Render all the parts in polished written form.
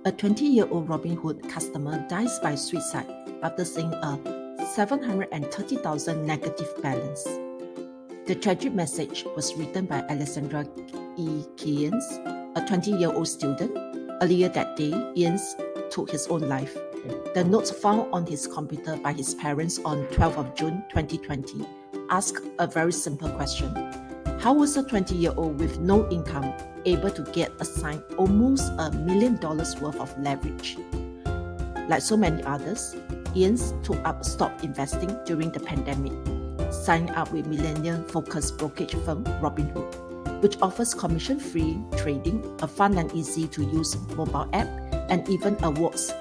A 20-year-old Robinhood customer dies by suicide after seeing a 730,000 negative balance. The tragic message was written by Alexandra E. Keynes, a 20-year-old student. Earlier that day, Ians took his own life. The notes found on his computer by his parents on 12th of June 2020 ask a very simple question. How was a 20-year-old with no income able to get assigned almost $1 million worth of leverage? Like so many others, Ian took up stock investing during the pandemic, signing up with millennial-focused brokerage firm Robinhood, which offers commission-free trading, a fun and easy-to-use mobile app, and even awards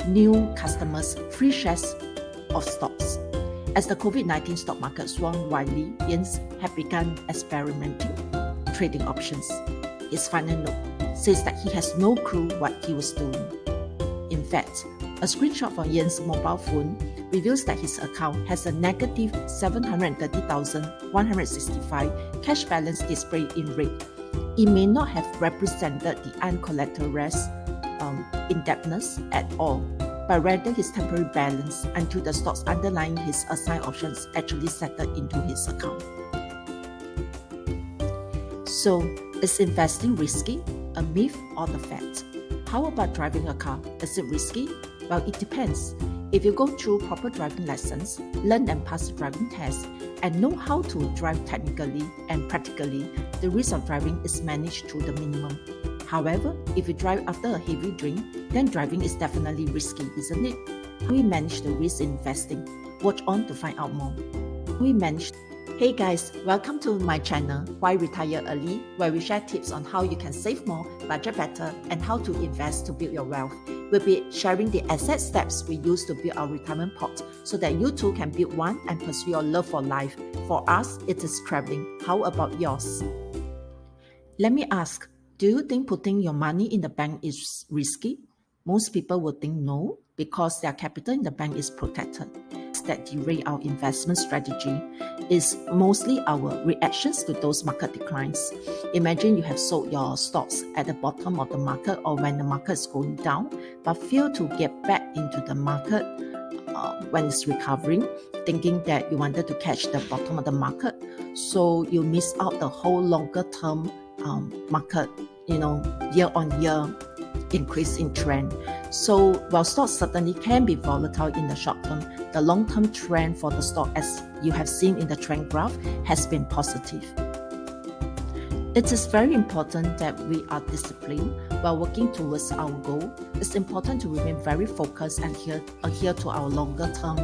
new customers free shares of stocks. As the COVID-19 stock market swung widely, Ian had begun experimenting trading options. His final note says that he has no clue what he was doing. In fact, a screenshot from Ian's mobile phone reveals that his account has a negative 730,165 cash balance displayed in red. It may not have represented the uncollateralized indebtedness at all, but rather his temporary balance until the stocks underlying his assigned options actually settled into his account. So, is investing risky, a myth, or the fact? How about driving a car? Is it risky? Well, it depends. If you go through proper driving lessons, learn and pass the driving test, and know how to drive technically and practically, the risk of driving is managed to the minimum. However, if you drive after a heavy drink, then driving is definitely risky, isn't it? How we manage the risk in investing? Watch on to find out more. Hey guys, welcome to my channel, Why Retire Early, where we share tips on how you can save more, budget better, and how to invest to build your wealth. We'll be sharing the asset steps we use to build our retirement pot so that you too can build one and pursue your love for life. For us, it is traveling. How about yours? Let me ask, do you think putting your money in the bank is risky? Most people would think no, because their capital in the bank is protected. That derail our investment strategy is mostly our reactions to those market declines. Imagine you have sold your stocks at the bottom of the market or when the market is going down, but fail to get back into the market when it's recovering, thinking that you wanted to catch the bottom of the market. So you miss out the whole longer term market, year on year increase in trend. So while stocks certainly can be volatile in the short term, the long-term trend for the stock, as you have seen in the trend graph, has been positive. It is very important that we are disciplined while working towards our goal. It's important to remain very focused and adhere to our longer-term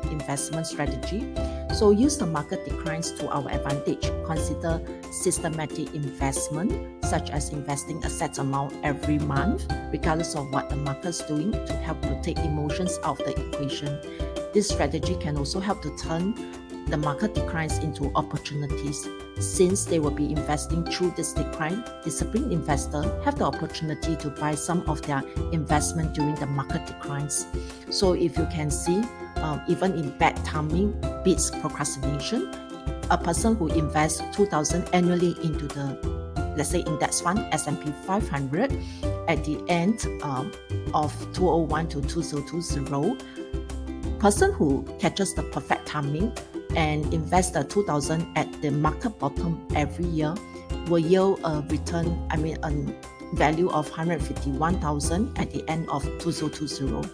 investment strategy. So use the market declines to our advantage. Consider systematic investment, such as investing a set amount every month, regardless of what the market is doing, to help to take emotions out of the equation. This strategy can also help to turn the market declines into opportunities. Since they will be investing through this decline, disciplined investors have the opportunity to buy some of their investment during the market declines. So if you can see, even in bad timing beats procrastination, a person who invests $2,000 annually into the, let's say, index fund S&P 500 at the end of 2001 to 2020, person who catches the perfect timing and invests the $2,000 at the market bottom every year will yield a return, a value of $151,000 at the end of 2020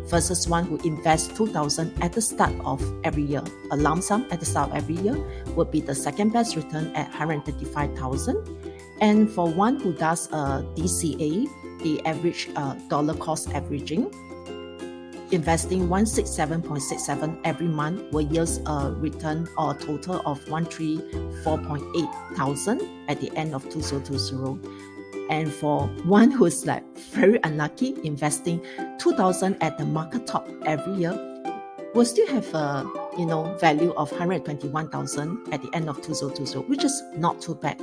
versus one who invests $2,000 at the start of every year. A lump sum at the start of every year would be the second best return at $135,000. And for one who does a DCA, the average dollar cost averaging, investing $167.67 every month will yield a return or a total of $134,800 at the end of 2020. And for one who's like very unlucky, investing $2,000 at the market top every year, will still have a value of $121,000 at the end of 2020, which is not too bad.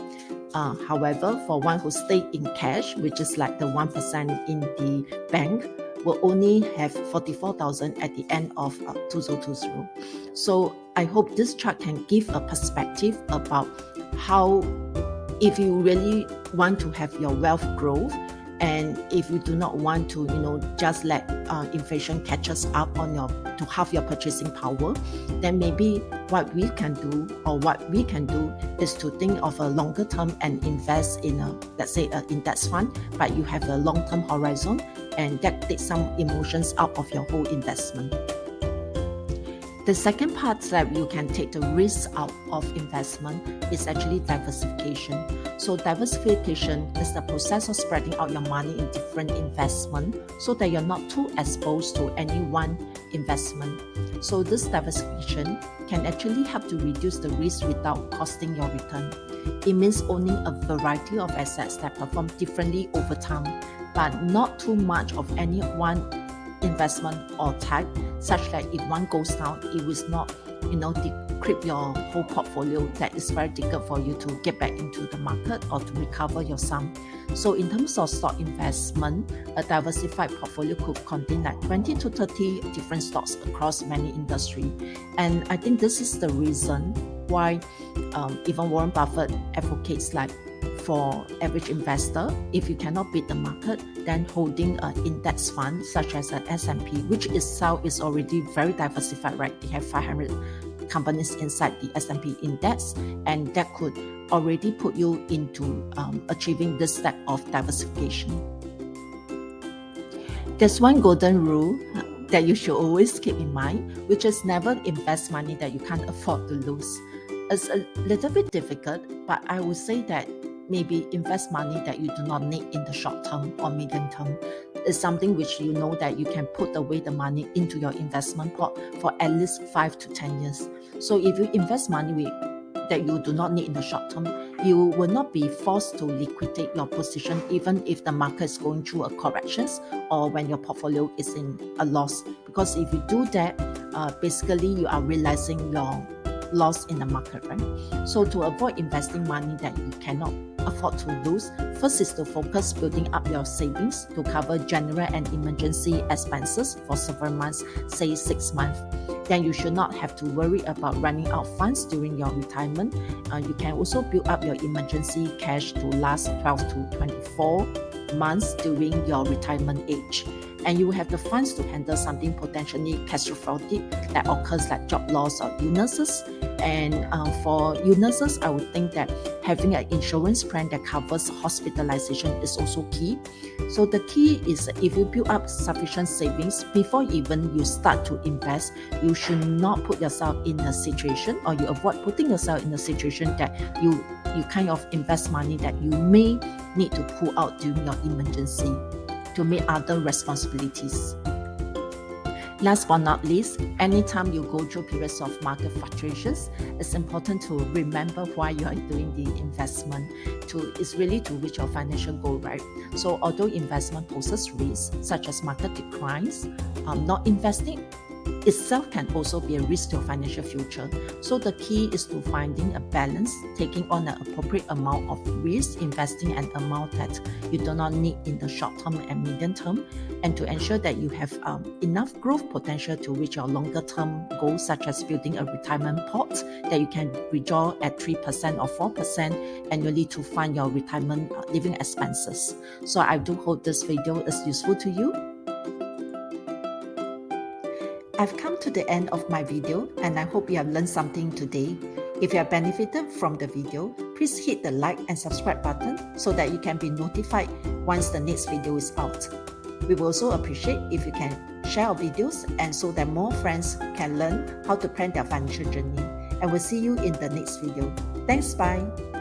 However, for one who stayed in cash, which is like the 1% in the bank, will only have $44,000 at the end of 2020. So I hope this chart can give a perspective about how, if you really want to have your wealth growth, And if you do not want to, just let inflation catch us up to halve your purchasing power, then maybe what we can do is to think of a longer term and invest in let's say an index fund, but you have a long-term horizon, and that takes some emotions out of your whole investment. The second part that you can take the risk out of investment is actually diversification. So diversification is the process of spreading out your money in different investments so that you're not too exposed to any one investment. So this diversification can actually help to reduce the risk without costing your return. It means owning a variety of assets that perform differently over time, but not too much of any one investment or type, such that if one goes down, it will not decrypt your whole portfolio. That is very difficult for you to get back into the market or to recover your sum. So in terms of stock investment, a diversified portfolio could contain like 20 to 30 different stocks across many industries. And I think this is the reason why even Warren Buffett advocates, like, for average investor, if you cannot beat the market, then holding an index fund such as an S&P, which itself is already very diversified, right? They have 500 companies inside the S&P index, and that could already put you into achieving this step of diversification. There's one golden rule that you should always keep in mind, which is never invest money that you can't afford to lose. It's a little bit difficult, but I would say that maybe invest money that you do not need in the short term or medium term. It's something which you know that you can put away the money into your investment pot for at least 5 to 10 years. So if you invest money that you do not need in the short term, you will not be forced to liquidate your position even if the market is going through a corrections or when your portfolio is in a loss. Because if you do that, basically you are realizing your loss in the market, right? So to avoid investing money that you cannot afford to lose, first is to focus building up your savings to cover general and emergency expenses for several months, say 6 months. Then you should not have to worry about running out funds during your retirement. You can also build up your emergency cash to last 12 to 24 months during your retirement age. And you will have the funds to handle something potentially catastrophic that occurs, like job loss or illnesses. And for illnesses, I would think that having an insurance plan that covers hospitalization is also key. So the key is, if you build up sufficient savings before even you start to invest, you should not put yourself in a situation, or you avoid putting yourself in a situation that you kind of invest money that you may need to pull out during your emergency to meet other responsibilities. Last but not least, anytime you go through periods of market fluctuations, it's important to remember why you are doing the investment. It's really to reach your financial goal, right? So although investment poses risks such as market declines, not investing itself can also be a risk to your financial future. So the key is to finding a balance, taking on an appropriate amount of risk, investing an amount that you do not need in the short term and medium term, and to ensure that you have enough growth potential to reach your longer term goals, such as building a retirement pot that you can withdraw at 3% or 4% annually to fund your retirement living expenses. So I do hope this video is useful to you. I've come to the end of my video, and I hope you have learned something today. If you have benefited from the video, please hit the like and subscribe button so that you can be notified once the next video is out. We will also appreciate if you can share our videos, and so that more friends can learn how to plan their financial journey. And we'll see you in the next video. Thanks, bye.